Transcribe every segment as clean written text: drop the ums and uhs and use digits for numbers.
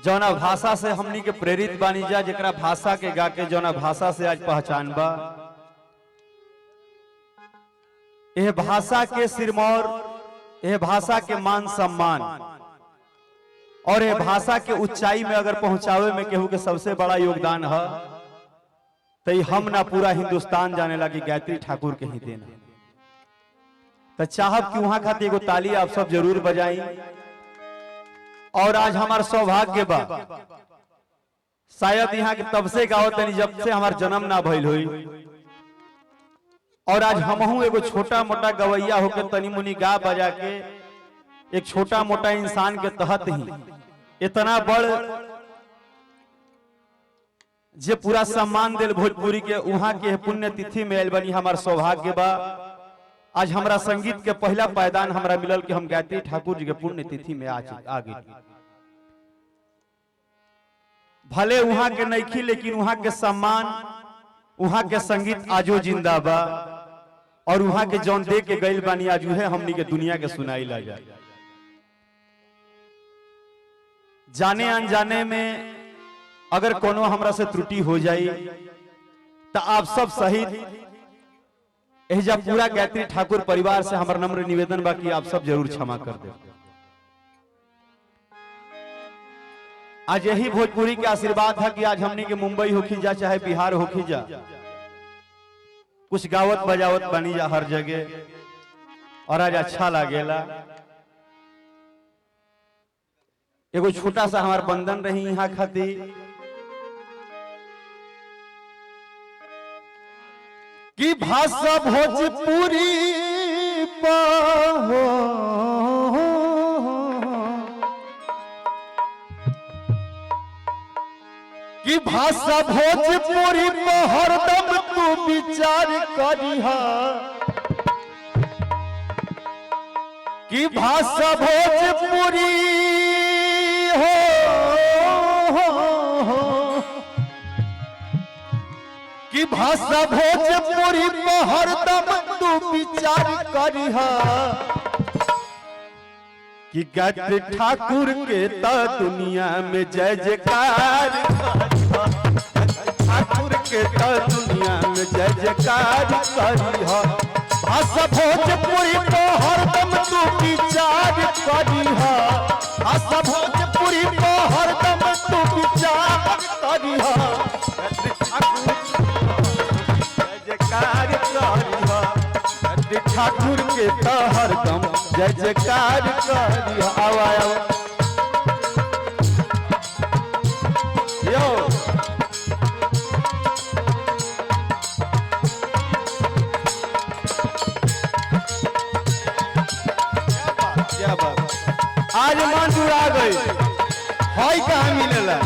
जौना भाषा से हमनी के प्रेरित बानी जा, जेकरा भाषा के गा के जौना भाषा से आज पहचान बा, यह भाषा के सिरमौर, यह भाषा के मान सम्मान और यह भाषा के ऊंचाई में अगर पहुंचावे में केहू के सबसे बड़ा योगदान है तो हम ना पूरा हिंदुस्तान जाने लगी गायत्री ठाकुर के ही देना। तो चाहब कि वहां खातिर एगो ताली आप सब जरूर बजाई। और आज हमार सौभाग्य बा, शायद यहाँ के तब से गाओ तनी जब से हमार जन्म ना भइल हुई, और आज हमहू एगो छोटा मोटा गवैया होके तनी मुनी गा बजा के एक छोटा मोटा इंसान के तहत ही इतना बड़ जे पूरा सम्मान दिल भोजपुरी के वहां के पुण्य तिथि में आयल बनी। हमार सौभाग्य बा आज हमरा संगीत के पहला पायदान हमरा मिलल कि हम गायत्री ठाकुर जी के पुण्य तिथि में आ गए। भले वहां के नइखी, लेकिन वहां के सम्मान, वहां के संगीत आजो जिंदा बा, और वहां के जौन दे के गइल बानी आज उहे हमनी के दुनिया के सुनाई ला जाए। जाने अनजाने में अगर कोनो हमरा से त्रुटि हो जाई तो आप सब सहित एजा पूरा गायत्री ठाकुर परिवार से हमारा नम्र निवेदन बा कि आप सब जरूर क्षमा कर दे। आज यही भोजपुरी के आशीर्वाद है कि आज हमने के मुंबई होखी जा चाहे बिहार होखी जा, कुछ गावत बजावत बनी जा हर जगह, और आज अच्छा लागेला। एगो छोटा सा हमार बंधन रही यहाँ खातिर कि भाषा भोजपुरी हो कि भाषा भोजपुरी पर हरदम तू विचार करिहा, कि भाषा भोजपुरी हो कि भाषा भोजपुरी पर हरदम तू विचार करिहा, कि गायत्री ठाकुर के तो दुनिया में जय जयकार, ठाकुर के तो दुनिया में जय जयकार करिहा। भाषा भोजपुरी पर हरदम तू विचार करिहा, भाषा भोजपुरी पर हरदम तू विचार करिहा, ठाकुर के तो हरदम जय जयकार करिहा। आवा यो क्या बात, आज मन जुड़ा गई है, कहाँ मिलेला।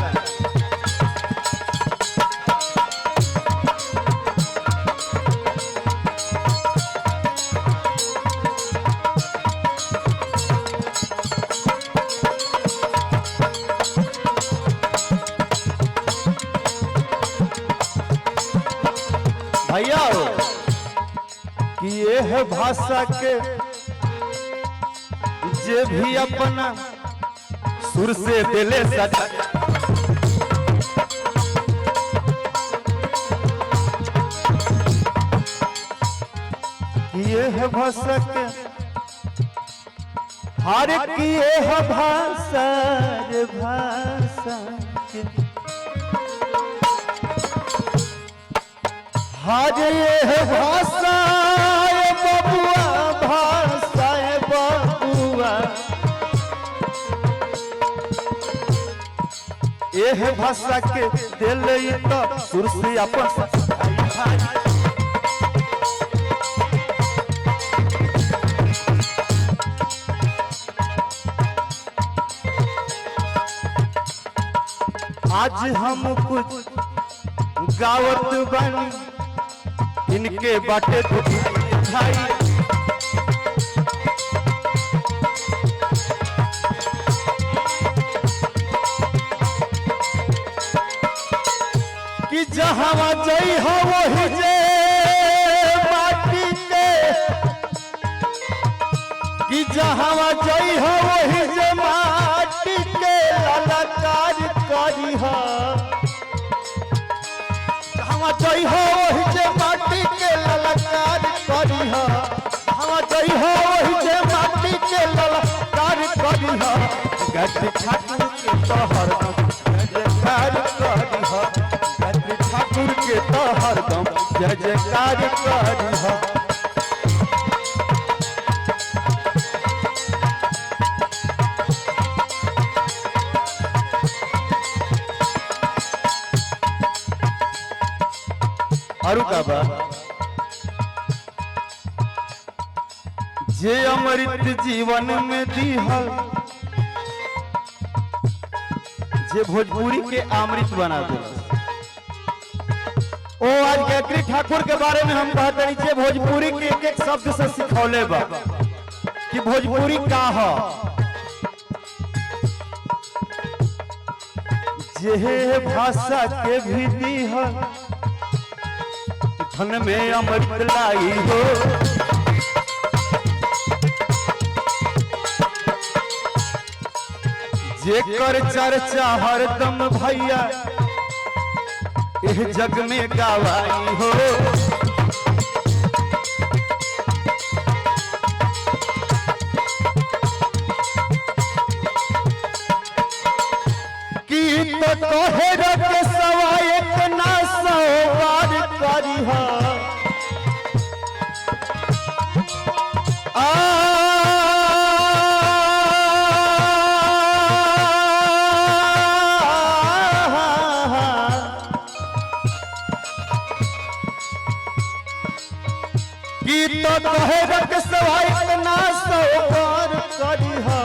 भैया कि ये है भाषा के जे भी अपना सुर से दिले सजा, ये है भाषा के हर की ये है भाषा रे भाषा के आज ये है भाषा बबुआ, भाषा बबुआ, ये है भाषा के दिल तो सुर से अपन आज हम कुछ गावत बनी इनके बाटे भाई, कि जहाँ जई हो वही जे माटी के, कि जहाँ जई हो वही जे माटी के ललकार करी हा जहाँ जई हो वही जे माटी के ललकार करी हा जहाँ जई हो वही जे माटी के ललकार करी हा गद्दी ठाकुर के तो हरदम जय जयकार करी हा गद्दी ठाकुर के तो हरदम जय जयकार करी हा आरु का बा जे अमृत जीवन में दीहल जे भोजपुरी के अमृत बना दे ओ आज गायत्री ठाकुर के बारे में हम कहते हैं जे भोजपुरी के एक एक शब्द से सिखौले बा कि भोजपुरी का हो जे भाषा के भी दीहल धन में अमृत लाई हो जेकर चर्चा हरदम भैया इस जग में गवाई हो की तो कहे रखे सवाए ना सौ बार करी हा कहे रख सवाई ना सौ बार करी हा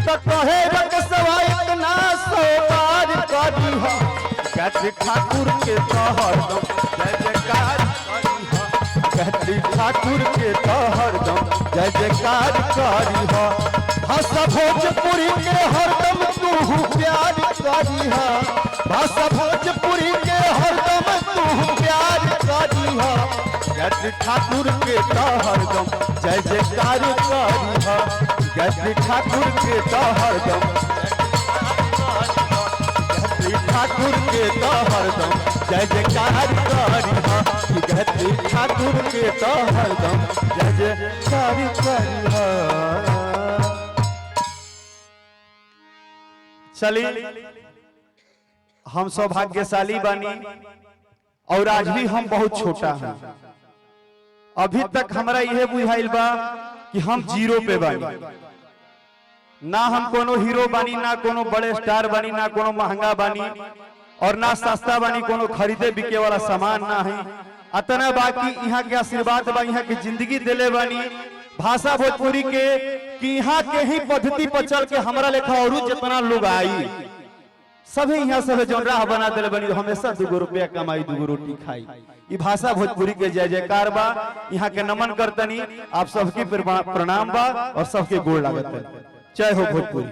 तो कहे रख सवाई ना सौ बार करी हा गायत्री ठाकुर के तो हरदम जय जयकार करी हा गायत्री ठाकुर के तो हरदम जय जयकार करी हा भाषा भोजपुरी के हरदम तू प्यार करी हा भाषा भोजपुरी के हरदम तू प्यार करी हा गायत्री ठाकुर के तो हरदम जय जयकार करी हा गायत्री ठाकुर के तो हरदम गायत्री ठाकुर के तो हरदम जय जयकार करी हा गायत्री ठाकुर के तो हरदम जय जयकार करी हा। चली हम सौभाग्यशाली बानी और आज भी हम बहुत छोटा हैं अभी तक हमारा यह बुझाइल बा कि हम जीरो पे बानी ना हम कोनो हीरो बानी ना कोनो बड़े स्टार बानी ना कोनो महंगा बानी और ना सस्ता बानी कोनो खरीदे बिके वाला सामान ना है अतना बाकी यहाँ के आशीर्वाद बा यहाँ की जिंदगी दिले बानी भाषा भोजपुरी के कि यहाँ के ही पद्धति पर चल के हमारा लेखा और जितना लोग आई सभी यहाँ सब जो राह बना दिले बनी हमेशा 2 रुपया कमाई 2 रोटी खाई ये भाषा भोजपुरी के जय जयकार बा यहाँ के नमन करतनी आप सबके प्रणाम बा और सबके गोड़ लागत जय हो भोजपुरी।